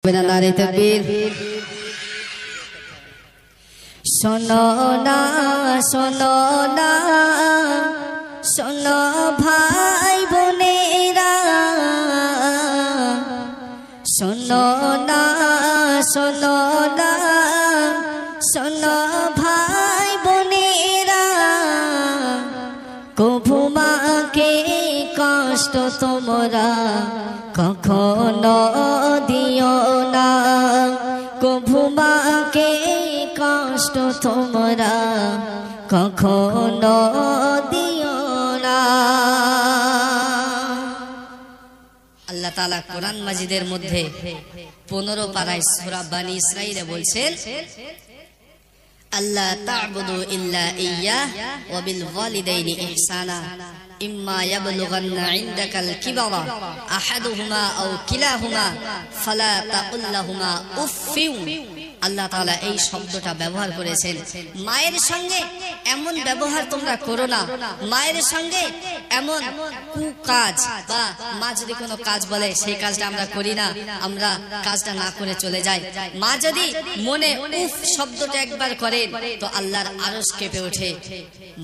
नारे तकबीर। सुनो ना सुनो ना सुनो भाई बोनेरा, सुनो ना सुनो ना सुनो भाई बोनेरा, कभू माके कष्ट तोमरा कखनो दियो ना, कभू माके कष्ट तोमरा कखनो दियो ना। আল্লাহ তাআলা কোরআন মাজিদের মধ্যে 15 পারায় সূরা বানী ইসরাঈলে বলছেন, আল্লাহ তা'বুদু ইল্লা ইয়্যাহ ওয়া বিল ওয়ালিদাইনি ইহসানা ইম্মা ইয়াবলুগান্না ইনদাকাল কিবারা আহাদুহুমা আও কিলাহুমা ফালা তাকুল লাহুমা উফফিউ। আল্লাহ তাআলা এই শব্দটা ব্যবহার করেছেন, মায়ের সঙ্গে এমন ব্যবহার তোমরা করো না, মায়ের সঙ্গে এমন কুকাজ বা মা যদি কোনো কাজ বলে সেই কাজটা আমরা করি না, আমরা কাজটা না করে চলে যাই। মা যদি মনে উফ শব্দটা একবার করেন তো আল্লাহর আরশ কেঁপে ওঠে।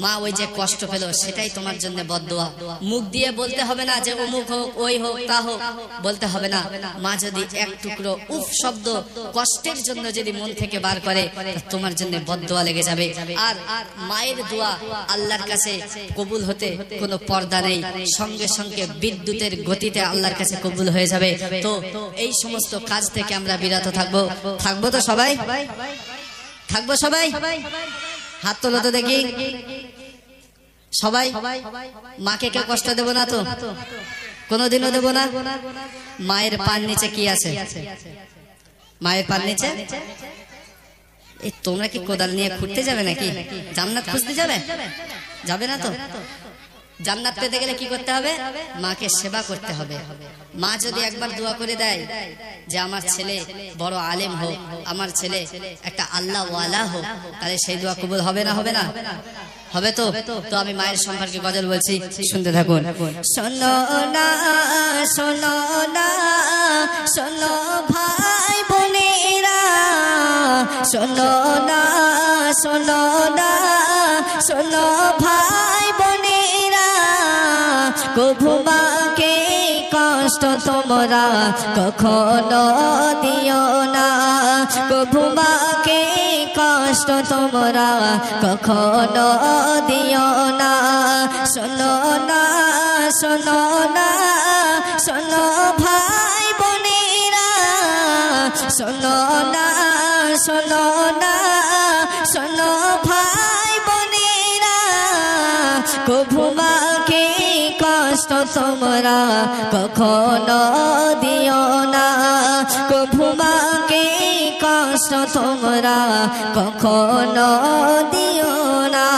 মা ওই যে কষ্ট পেল সেটাই তোমার জন্য বদদোয়া। মুখ দিয়ে বলতে হবে না যে অমুক হোক ওই হোক তা হোক, বলতে হবে না। মা যদি এক টুকরো উফ শব্দ কষ্টের জন্য যদি মন থেকে বার করে তোমার জন্য বদদোয়া লেগে যাবে। আর মায়ের দোয়া আল্লাহর কাছে কবুল হতে কোনো পর্দা নেই, সঙ্গে সঙ্গে বিদ্যুতের গতিতে আল্লাহর কাছে কবুল হয়ে যাবে। তো এই সমস্ত কাজ থেকে আমরা বিরত থাকবো। থাকবো তো সবাই? থাকবো সবাই? হাত তোলো তো দেখি সবাই। মাকে কেউ কষ্ট দেব না তো, কোনোদিনও দেব না। মায়ের পার নিচে কি আছে? মায়ের পার নিচে এই তোমরা কি কোদাল নিয়ে খুঁড়তে যাবে নাকি? জান্নাত খুঁজতে যাবে? যাবে না তো। জান্নাত পেতে গেলে কি করতে হবে? মাকে সেবা করতে হবে। মা যদি একবার দোয়া করে দেয় যে আমার ছেলে বড় আলেম হোক, আমার ছেলে একটা আল্লাহ ওয়ালা হোক, তাহলে সেই দোয়া কবুল হবে না? হবে না? হবে তো। তো আমি মায়ের সম্পর্কে গজল বলছি, শুনতে থাকুন। শোনো না শোনো না শোনো ভাই বোনেরা, শোনো না শোনো না শোনো ভাই বোনেরা, কভু মাকে কষ্ট তোমরা কখনো দিও না, কভু মাকে কষ্ট তোমরা কখনো দিও না। শোনো না শোনো না শোনো ভাই বোনেরা, শোনো না শোনো না শোনো ভাই বোনেরা, কভু মাকে কষ্ট তোমরা কখনো দিও না, কভু মাকে কষ্ট তোমরা কখনো দিও না।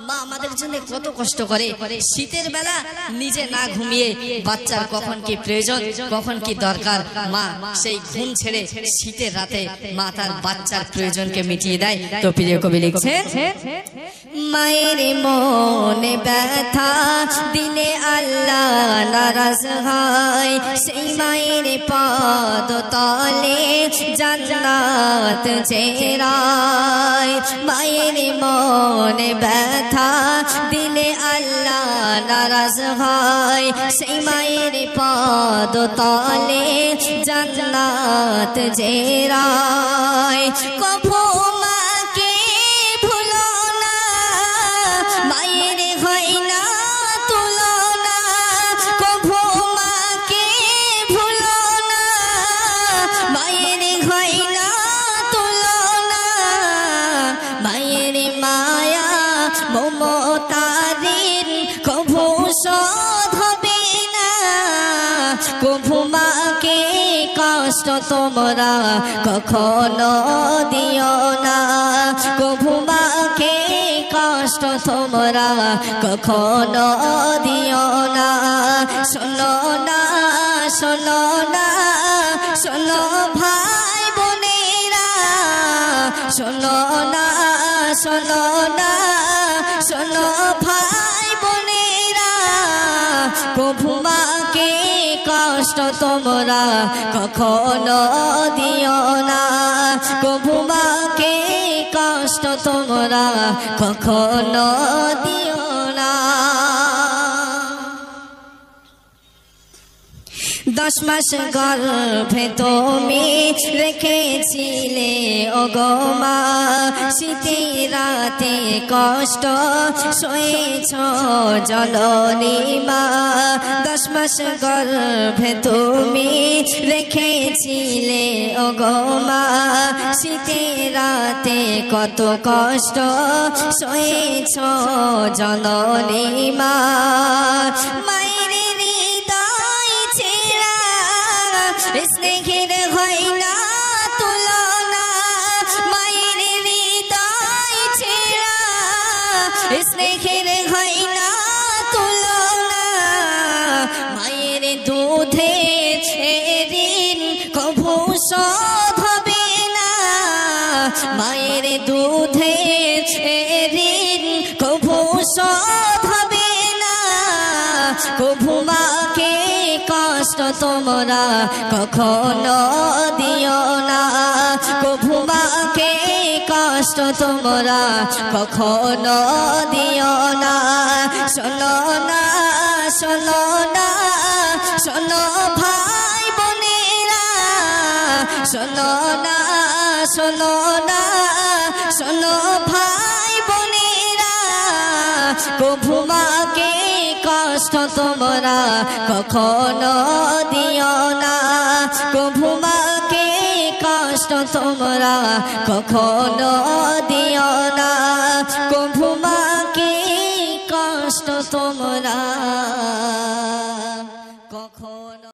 মা আমাদের জন্য কত কষ্ট করে। শীতের বেলা নিজে না ঘুমিয়ে বাচ্চার কখন কি প্রয়োজন, কখন কি দরকার, মা সেই ঘুম ছেড়ে শীতের রাতে মা তার বাচ্চার প্রয়োজনকে মিটিয়ে দেয়। তো প্রিয় কবি লিখছে, মায়ের মনে ব্যথা দিলে আল্লাহ নারাজ হয়, সেই মায়ের পদ তলে জান্নাত চেরায়। মায়ের মনে ব্যথা দিলে আল্লাহ নারাজ হয়, সেই মায়ের পদ তলে জান্নাত চেরায়। কভু মাকে ভুলো না, মায়ের হয় না তুলনা, কভু মাকে ভুলো না, মায়ের হয় না তুলনা। মায়ের মায়া মমতাদের কভু শোধ হবে না, কভু মাকে কষ্ট তোমরা কখনো দিও না, কভু মাকে কষ্ট তোমরা কখনো দিও না। শোনো না শোনো না শোনো ভাই বোনেরা, শোনো না শোনো না শোনো ভাই বোনেরা, কভু মাকে কষ্ট কষ্ট তোমরা কখনো দিও না, কভু মাকে কষ্ট তোমরা কখনো দিও না। 10 মাস গর্ভে তুমি রেখেছিলে ওগো মা, শীতের রাতে কষ্ট সয়েছ জননী মা। 10 মাস গর্ভে তুমি রেখেছিলে ওগো মা, শীতের রাতে কত কষ্ট সয়েছ জননী মা। স্নেহের হয় না তুলনা, মায়ের হৃদয় ছেড়া স্নেহের হয় না তুলনা। মায়ের দুধে ঋণ কভু শোধ হবে না, মায়ের দুধে ঋণ কভু শোধ হবে না, কভু মাকে কষ্ট তোমরা কখনো দিও না, কভু মাকে কষ্ট তোমরা কখনো দিও না। শোনো না শোনো না শোনো ভাই বোনেরা, শোনো না শোনো না শোনো ভাই বোনেরা, কভু মাকে কষ্ট তোমরা কখনো দিও না, কভু মাকে কষ্ট তোমরা কখনো দিও